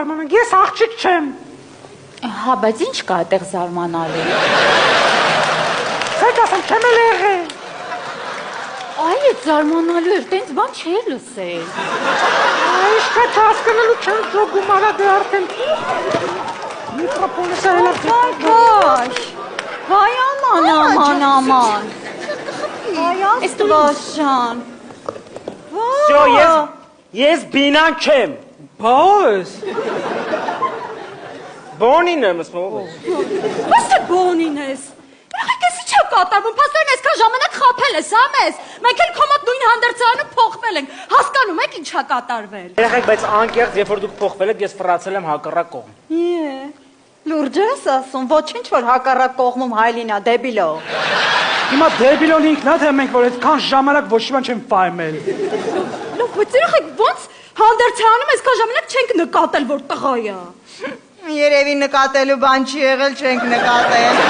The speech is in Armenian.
զարմանանք, ես աղջիկ չեմ։ Հա, բայց ինչ կա այդտեղ զարմանալի։ Սեկ ասեմ, չեմ էլ եղել։ Այ այդ զարմանալու էր, տենց բան չէր լսել։ Ինչքա չհասկանալու չեմ զոգում արա դե արդեն։ Միտրոպոլիսը հելա։ Վայ աման։ Վայ աստվածան։ Всё, ես բինան չեմ։ Բաս։ Բոնին եմ ասում։ Ո՞ս է բոնին ես։ Եղեք չա կատարվում, փաստորեն այսքան ժամանակ խաբել ես, հա մեզ։ Մենք էլ քո մոտ նույն հանդերձանում փոխվել ենք։ Հասկանում եք ինչա կատարվել։ Երեխեք, բայց անկեղծ, երբ որ դուք փոխվել եք, ես ֆրացել եմ հակառակ կողմ։ Լուրջ ես ասում, ոչինչ որ հակառակ կողմում հայլինա, դեբիլո։ Հիմա դեբիլոն ինքն է, թե մենք որ այդքան ժամանակ ոչ մի բան չեմ ֆայմել։ Լավ, բայց եղեք ոնց հանդերձանում այսքան ժամանակ չենք նկատել որ տղա է։ Երևի նկատելու բան չի եղել, չենք նկատել։